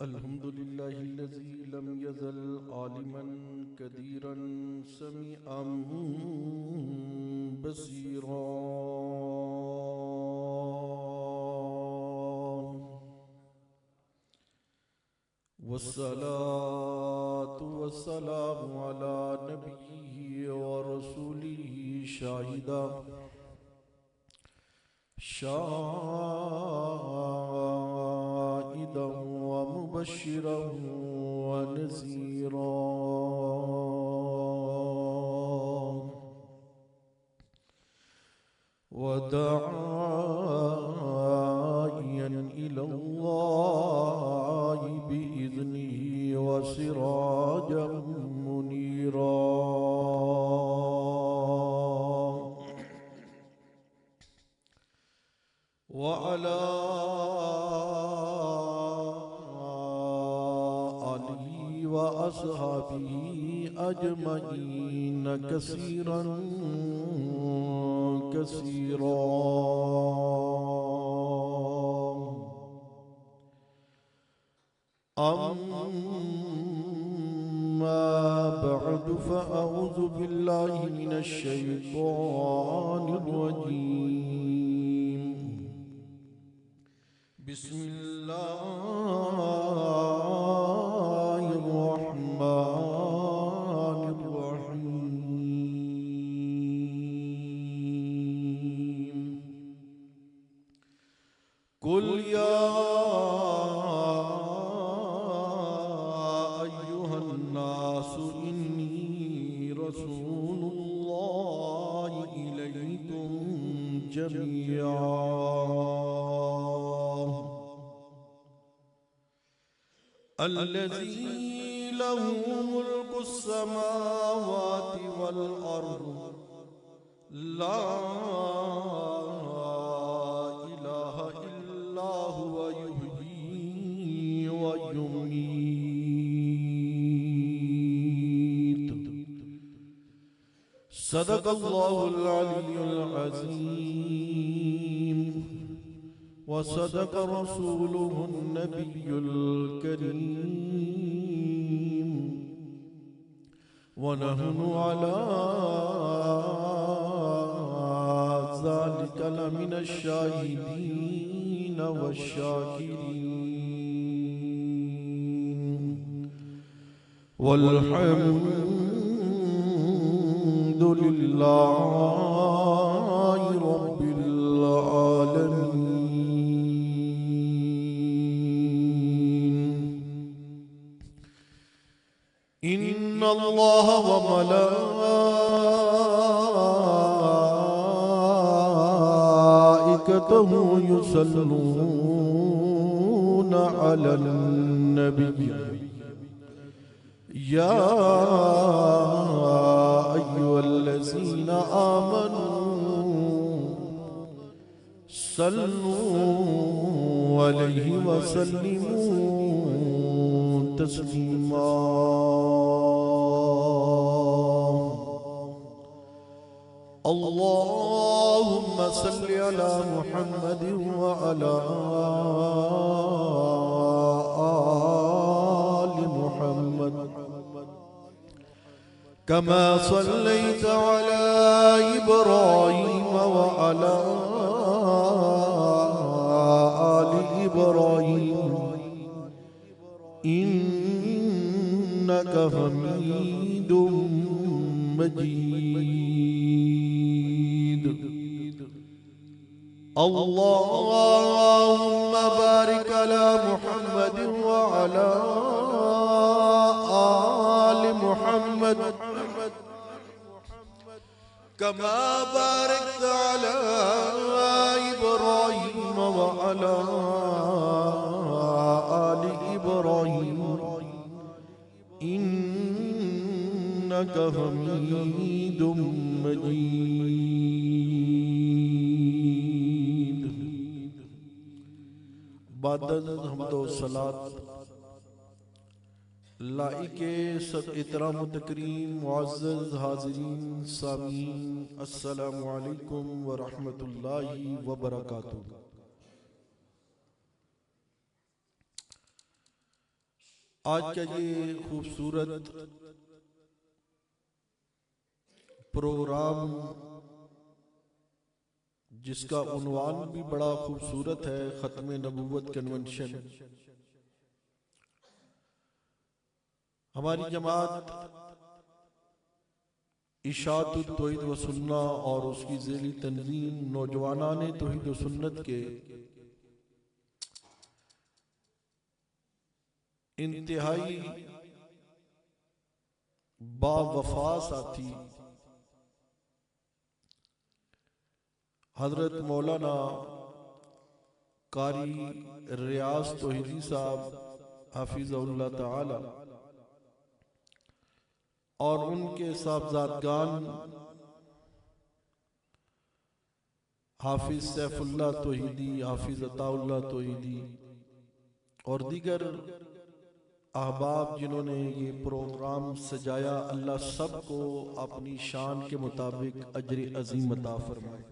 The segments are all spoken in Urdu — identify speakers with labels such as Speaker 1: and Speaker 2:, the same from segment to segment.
Speaker 1: الحمد لله الذي لم يزل عالما قديرا سميعا بصيرا والصلاة والسلام على نبيه ورسوله شاهدا ومبشرا ونذيرا وداعيا إلى الله بإذنه وسراجا منيرا وعلى آله وأصحابه أجمعين كثيرا كثيرا. أما بعد فأعوذ بالله من الشيطان الرجيم. بسم الله الرحمن الرحيم. قل يا أيها الناس إني رسول الله إليكم جميعا الذي له ملك السماوات والأرض لا إله إلا هو يحيي ويميت. صدق الله العلي العظيم وصدق رسوله النبي الكريم ونحن على ذلك لمن الشاهدين والشاكرين والحمد لله رب العالمين. إن الله وملائكته يصلون على النبي يا أيها الذين آمنوا صلوا عليه وسلموا تسليما. اللهم صل على محمد وعلى آل محمد كما صليت على إبراهيم وعلى آل إبراهيم إنك حميد مجيد. اللهم بارك على محمد وعلى آل محمد كما باركت على إبراهيم وعلى آل إبراهيم إنك حميد مجيد. بعد حمد و صلاة لائق صد احترام و تکریم معزز حاضرین سامعین السلام علیکم ورحمۃ اللہ وبرکاتہ. آج کا یہ خوبصورت پروگرام جس کا عنوان بھی بڑا خوبصورت ہے، ختم نبوت کنونشن، ہماری جماعت اشاعت التوحید و سنہ اور اس کی ذیلی تنظیم نوجوانان توحید و سنت کے انتہائی با وفا ساتھی حضرت مولانا قاری ریاض توحیدی صاحب حافظ اللہ تعالی اور ان کے صاحبزادگان حافظ سیف اللہ توحیدی، حافظ عطا اللہ توحیدی اور دیگر احباب جنہوں نے یہ پروگرام سجایا، اللہ سب کو اپنی شان کے مطابق اجر عظیم عطا فرمائے۔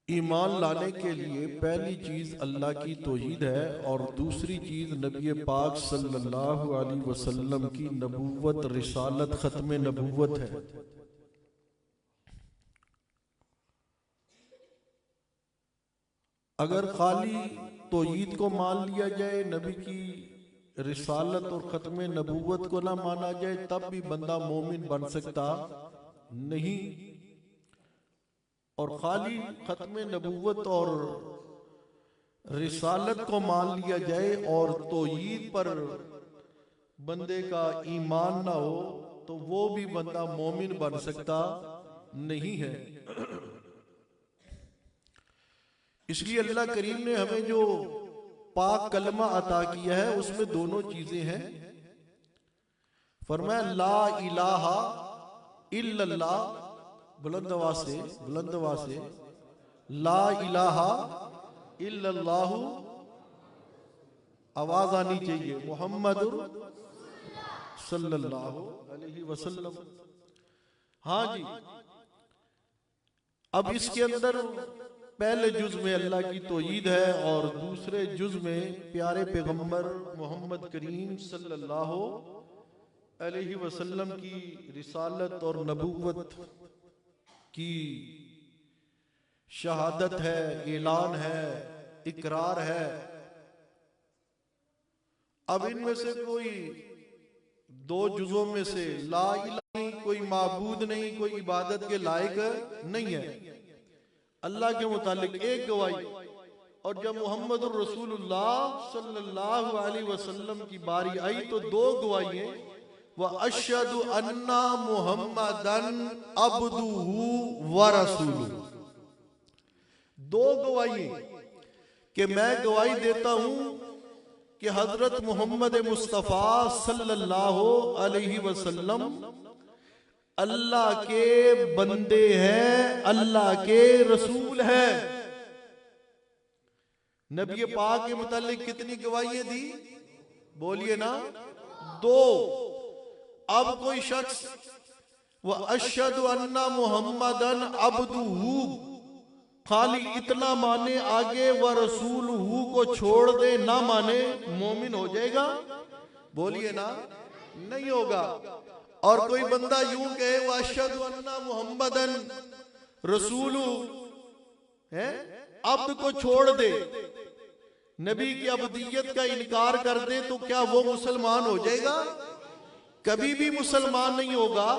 Speaker 1: ایمان لانے کے لیے پہلی چیز اللہ کی توحید ہے اور دوسری چیز نبی پاک صلی اللہ علیہ وسلم کی نبوت، رسالت، ختم نبوت ہے۔ اگر خالی توحید کو مان لیا جائے، نبی کی رسالت اور ختم نبوت کو نہ مانا جائے، تب بھی بندہ مومن بن سکتا نہیں۔ اور خالی ختم نبوت اور رسالت کو مان لیا جائے اور توحید پر بندے کا ایمان نہ ہو تو وہ بھی بندہ مومن بن سکتا نہیں ہے۔ اس لیے اللہ کریم نے ہمیں جو پاک کلمہ عطا کیا ہے اس میں دونوں چیزیں ہیں۔ فرمایا لا الہ الا اللہ، بلند آواز سے لا الہ الا اللہ، آواز آنی چاہیے، محمد صلی اللہ علیہ وسلم۔ ہاں جی، اب اس کے اندر پہلے جز میں اللہ کی توحید ہے اور دوسرے جز میں پیارے پیغمبر محمد کریم صلی اللہ علیہ وسلم کی رسالت اور نبوت کی شہادت ہے، اعلان ہے، اقرار ہے۔ اب ان میں سے کوئی دو جزوں میں سے لا الہ نہیں، کوئی معبود نہیں، کوئی عبادت کے لائق نہیں ہے، اللہ کے متعلق ایک گواہی، اور جب محمد الرسول اللہ صلی اللہ علیہ وسلم کی باری آئی تو دو گواہیاں، وَأَشْهَدُ أَنَّ مُحَمَّدًا عَبْدُهُ وَرَسُولُهُ، دو گواہیاں کہ میں گواہی دیتا ہوں کہ حضرت محمد مصطفیٰ صلی اللہ علیہ وسلم اللہ کے بندے ہیں، اللہ کے رسول ہیں۔ نبی پاک کے متعلق کتنی گواہیاں دی؟ بولیے نا، دو۔ اب کوئی شخص وَأَشْهَدُ أَنَّ مُحَمَّدًا عَبْدُهُ خالی اتنا مانے، آگے وَرَسُولُهُ کو چھوڑ دے، نہ مانے، مومن ہو جائے گا؟ بولیے نا، نہیں ہوگا۔ اور کوئی بندہ یوں کہے وَأَشْهَدُ أَنَّ مُحَمَّدًا رسولُ، عبد کو چھوڑ دے، نبی کی عبدیت کا انکار کر دے، تو کیا وہ مسلمان ہو جائے گا؟ کبھی بھی مسلمان نہیں ہوگا۔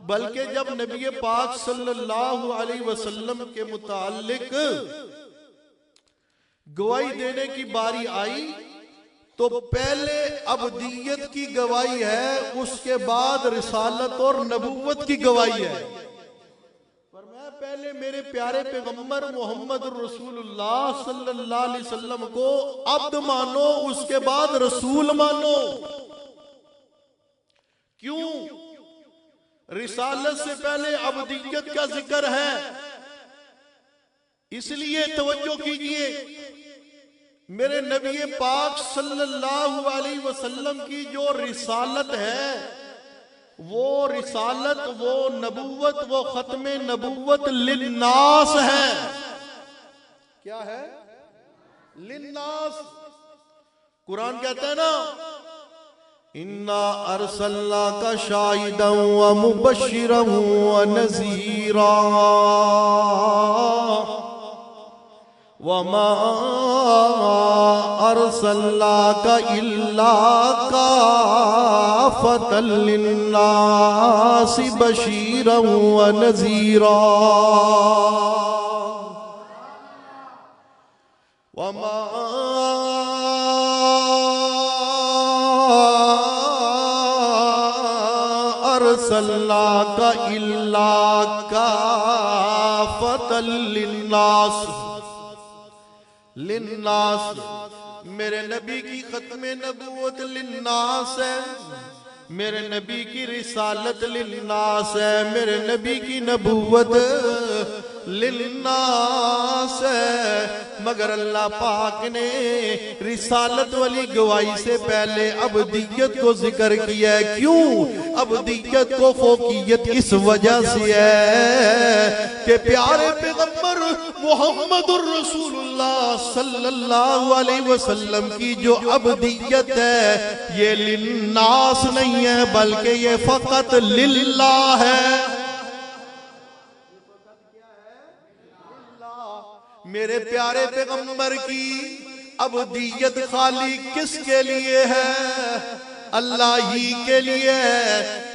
Speaker 1: بلکہ جب نبی پاک صلی اللہ علیہ وسلم کے متعلق گواہی دینے کی باری آئی تو پہلے عبدیت کی گواہی ہے، اس کے بعد رسالت اور نبوت کی گواہی ہے۔ فرمایا پہلے میرے پیارے پیغمبر محمد رسول اللہ صلی اللہ علیہ وسلم کو عبد مانو، اس کے بعد رسول مانو۔ کیوں؟ رسالت سے پہلے عبدیت کا ذکر ہے، اس لیے توجہ کیجئے، میرے نبی پاک صلی اللہ علیہ وسلم کی جو رسالت ہے، وہ رسالت، وہ نبوت، وہ ختم نبوت للناس ہے، کیا ہے؟ للناس. قرآن کہتا ہے نا اِنَّا أَرْسَلْنَاكَ شَاهِدًا وَمُبَشِّرًا وَنَذِيرًا وَمَا أَرْسَلْنَاكَ إِلَّا كَافَّةً لِلنَّاسِ بَشِيرًا وَنَذِيرًا وَمَا أَرْسَلْنَاكَ إِلَّا كَافَّةً لِلنَّاسِ. للناس میرے نبی کی ختم نبوت للناس ہے، میرے نبی کی رسالت للناس ہے، میرے نبی کی نبوت للناس ہے. مگر اللہ پاک نے رسالت والی گواہی سے پہلے عبدیت کو ذکر کیا ہے. کیوں؟ عبدیت کو فوقیت اس وجہ سے ہے کہ پیارے پیغمبر محمد الرسول اللہ صلی اللہ علیہ وسلم کی جو عبدیت ہے یہ للناس نہیں ہے بلکہ یہ فقط للہ ہے. میرے پیارے پیغمبر کی عبدیت خالی کس کے لیے ہے؟ اللہ ہی کے لیے ہے.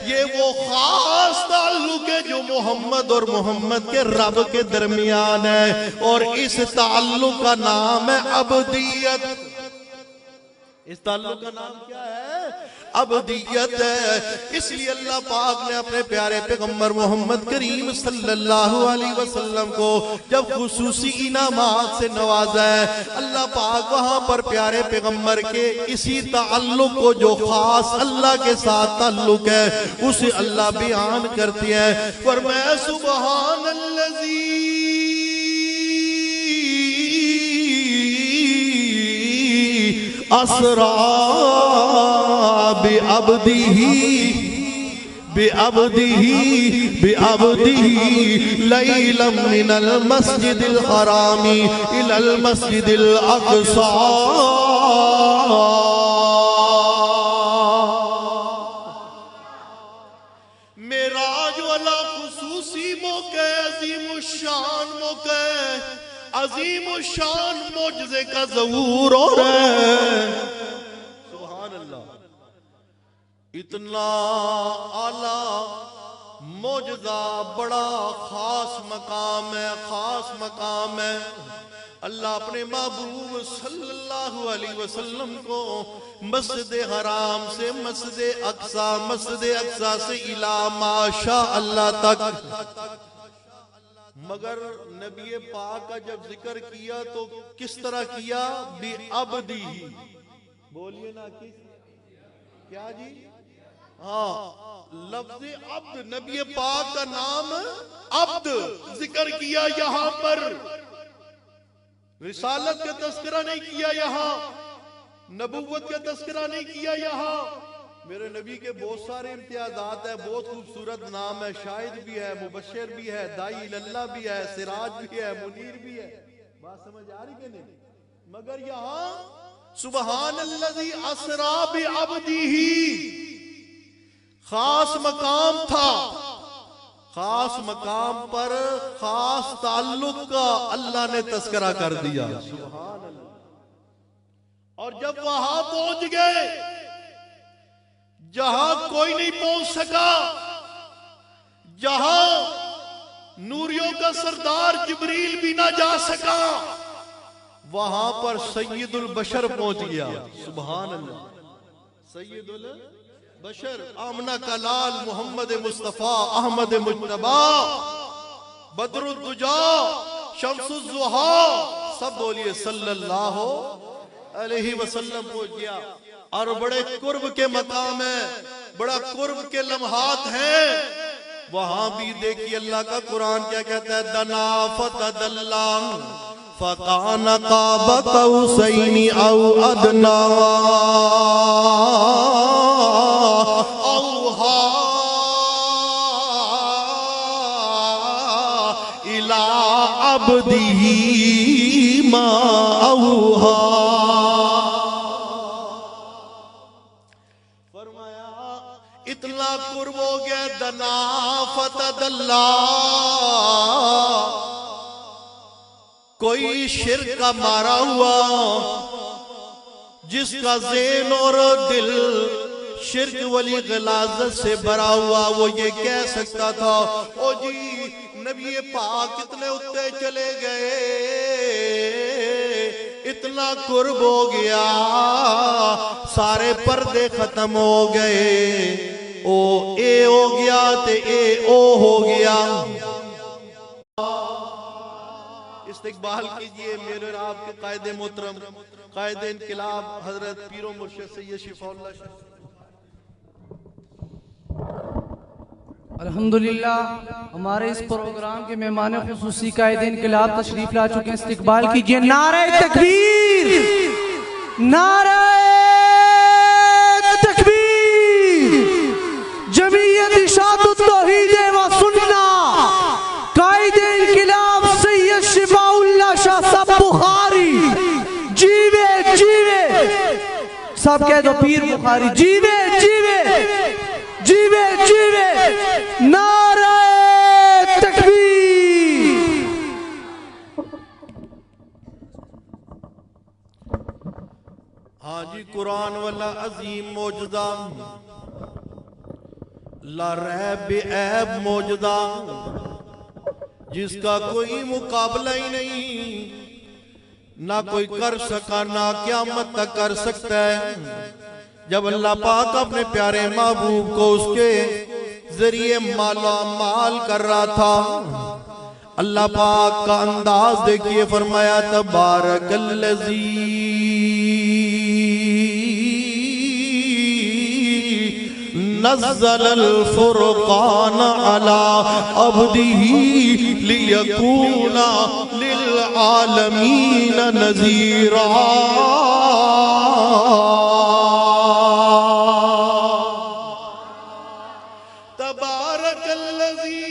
Speaker 1: یہ وہ خاص تعلق ہے جو محمد اور محمد کے رب کے درمیان ہے اور اس تعلق کا نام ہے عبدیت. اس تعلق کا نام کیا ہے؟ عبدیت ہے. اس لیے اللہ پاک نے اپنے پیارے پیغمبر محمد کریم صلی اللہ علیہ وسلم کو جب خصوصی انعامات سے نوازا ہے، اللہ پاک وہاں پر پیارے پیغمبر کے اسی تعلق کو جو خاص اللہ کے ساتھ تعلق ہے اسے اللہ بیان کرتی ہے. فرمایا سبحان الذی اسرا بعبده لیلا من المسجد الحرام الى المسجد الاقصى. معراج والا خصوصی موقع، عظیم الشان موقع، عظیم الشان معجزے کا ظہور ہو رہا ہے. سبحان اللہ. اتنا اعلیٰ معجزہ، بڑا خاص مقام ہے، خاص مقام ہے. اللہ اپنے محبوب صلی اللہ علیہ وسلم کو مسجد حرام سے مسجد اقصی سے الی ما شاء اللہ تک. مگر نبی پاک کا جب ذکر کیا تو کس طرح کیا؟ بعبدہ. بولیے نا کس کیا جی؟ ہاں لفظ عبد، نبی پاک کا نام عبد ذکر کیا یہاں پر. رسالت کا تذکرہ نہیں کیا یہاں، نبوت کا تذکرہ نہیں کیا یہاں. میرے نبی کے بہت سارے امتیازات ہیں، بہت خوبصورت نام ہے، شاہد بھی ہے، مبشر بھی ہے، داعی اللہ بھی ہے، سراج بھی ہے، منیر بھی ہے. بات سمجھ آ رہی کہ نہیں؟ مگر یہاں سبحان الذی اسرا بعبدہ خاص مقام تھا. خاص مقام پر خاص تعلق کا اللہ نے تذکرہ کر دیا. سبحان اللہ. اور جب وہاں پہنچ گئے جہاں کوئی نہیں پہنچ سکا، جہاں نوریوں کا سردار جبریل بھی نہ جا سکا، وہاں پر سید البشر پہنچ گیا. سبحان اللہ. سید البشر، آمنہ کا لال محمد مصطفیٰ احمد مجتبی، بدر الدجا، شمس الضحیٰ، سب بولیے صلی اللہ علیہ وسلم پہنچ گیا. اور بڑے قرب کے مقام ہیں، بڑا قرب کے لمحات ہیں. وہاں بھی دیکھیے اللہ کا قرآن کیا کہتا ہے؟ دنا فتدلا فکان قاب قوسین او ادنا اوہا الى عبده ما اوحا. فرمایا اتنا قرب ہو گیا دنا فتدلا. کوئی شرک کا مارا ہوا جس کا ذہن اور دل شرک والی غلاظت سے بھرا ہوا، وہ یہ کہہ سکتا تھا او جی نبی پاک اتنے اتے چلے گئے، اتنا قرب ہو گیا، سارے پردے ختم ہو گئے، او اے ہو گیا تے اے او ہو گیا. استقبال کیجئے میرے اور آپ کے قائد محترم، قائد انقلاب حضرت پیر و مرشد سید شفاء اللہ شاہ.
Speaker 2: الحمدللہ ہمارے اس پروگرام کے مہمان خصوصی قائد انقلاب تشریف لا چکے ہیں. استقبال کیجئے. نعرہ تکبیر، نعرہ تکبیر. جمعیت اشاعت التوحید و سنہ قائد انقلاب سید شفاء اللہ شاہ صاحب بخاری. جیوے جیوے سب کہہ دو پیر بخاری. جیوے جیوے جیوے جیوے. نعرہ تکبیر.
Speaker 1: ہاں جی قرآن والا عظیم معجزہ، لا ریب عیب معجزہ، جس کا کوئی مقابلہ ہی نہیں، نہ کوئی کر سکا نہ قیامت تک کر سکتا ہے. جب اللہ پاک اپنے پیارے محبوب کو اس کے ذریعے مالا مال کر رہا تھا، اللہ پاک کا انداز دیکھئے. فرمایا تبارک الذی نزل الفرقان على عبده ليكون للعالمين نذيرا. تبارك الذي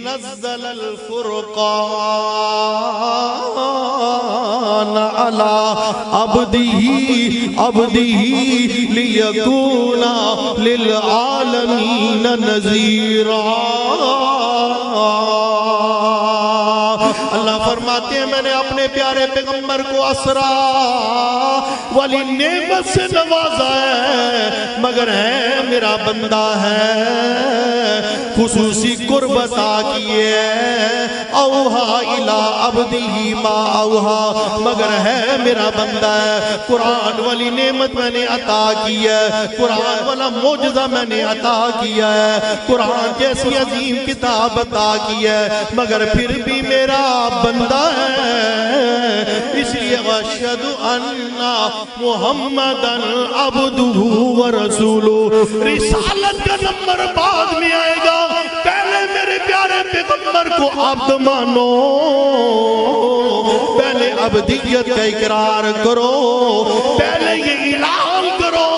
Speaker 1: نزل الفرقان على عبده ليكون للعالمين نذيرا. اللہ فرماتے ہیں میں نے اپنے پیارے پیغمبر کو اسرا والی نعمت سے نوازا ہے، مگر ہے میرا بندہ ہے، خصوصی قرب عطا کیے ہے. اوہا الی عبدہ ما اوہا، مگر ہے میرا بندہ ہے. قرآن والی نعمت میں نے عطا کی ہے، قرآن والا معجزہ میں نے عطا کیا ہے، قرآن جیسی عظیم کتاب عطا کی ہے، مگر پھر بھی میرا بندہ ہے. اس لیے واشہد ان محمدًا عبدہ ورسولہ. رسالت کا نمبر بعد میں آئے گا، پہلے میرے پیارے پیغمبر کو عبد مانو، پہلے عبدیت کا اقرار کرو، پہلے یہ اعلان کرو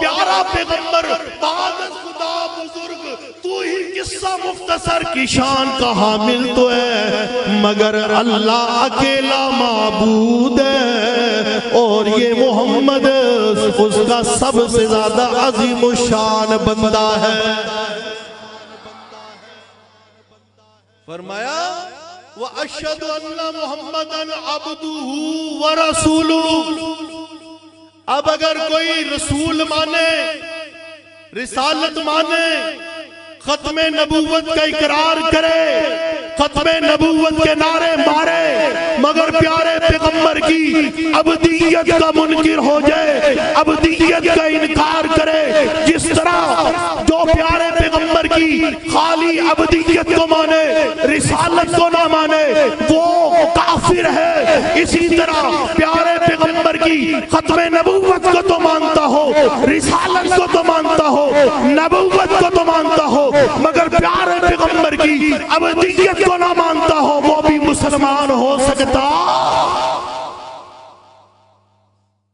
Speaker 1: پیارا پیغمبر بعد خدا بزرگ، تو ہی قصہ مختصر کی شان کا حامل تو ہے، مگر اللہ اکیلا معبود ہے، اور یہ محمد اس کا سب سے زیادہ عظیم الشان بندہ ہے. فرمایا وَأَشْهَدُ أَنَّ مُحَمَّدًا عَبْدُهُ وَرَسُولُهُ. اب اگر کوئی رسول مانے، رسالت مانے، ختم نبوت کا اقرار کرے، ختم نبوت کے نعرے مارے، مگر پیارے پیغمبر کی عبدیت کا منکر ہو جائے، عبدیت کا انکار کرے، جس طرح جو پیارے پیغمبر کی خالی عبدیت کو مانے، رسالت کو نہ مانے، وہ کافر ہے. اسی طرح پیارے پیغمبر کی ختم نبوت کو تو مانتا ہو، رسالت کو تو مانتا ہو، نبوت کو تو مانتا ہو، مگر پیارے پیغمبر کی عبدیت کو نہ مانتا ہو، وہ بھی مسلمان ہو سکتا.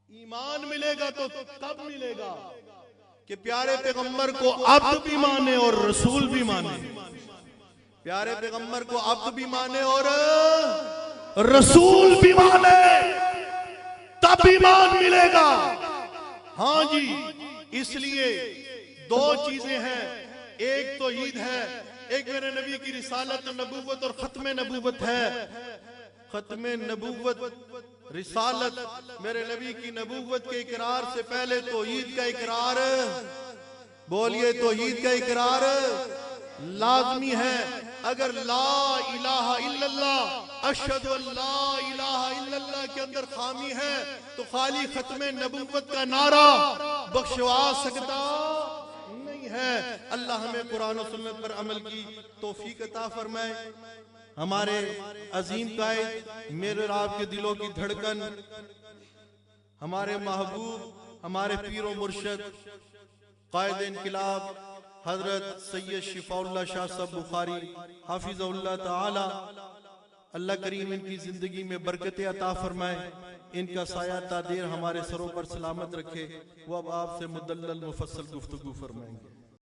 Speaker 1: ایمان ملے گا تو کب ملے گا؟ کہ پیارے پیغمبر کو عبد بھی مانے اور رسول بھی مانے، پیارے پیغمبر کو عبد بھی مانے اور رسول بھی مانے، تب ایمان ملے گا۔ ہاں جی، اس لیے دو چیزیں ہیں، ایک توحید ہے، ایک میرے نبی کی رسالت نبوت اور ختم نبوت ہے۔ ختم نبوت، رسالت، میرے نبی کی نبوت کے اقرار سے پہلے توحید کا اقرار، بولیے توحید کا اقرار لازمی ہے۔ اگر لا الہ الا اللہ، اشہد ان لا الہ الا اللہ کے اندر خامی ہے تو خالی ختم نبوت کا نعرہ بخشوا سکتا نہیں ہے۔ اللہ ہمیں قرآن و سنت پر عمل کی توفیق عطا فرمائے۔ ہمارے عظیم قائد، میرے اور آپ کے دلوں کی دھڑکن، ہمارے محبوب، ہمارے پیر و مرشد، قائد انقلاب حضرت سید شفاء اللہ شاہ صاحب بخاری حافظ اللہ تعالی، اللہ کریم ان کی زندگی میں برکت عطا فرمائے، ان کا سایہ تا دیر ہمارے سروں پر سلامت رکھے۔ وہ اب آپ سے مدلل مفصل گفتگو فرمائیں گے۔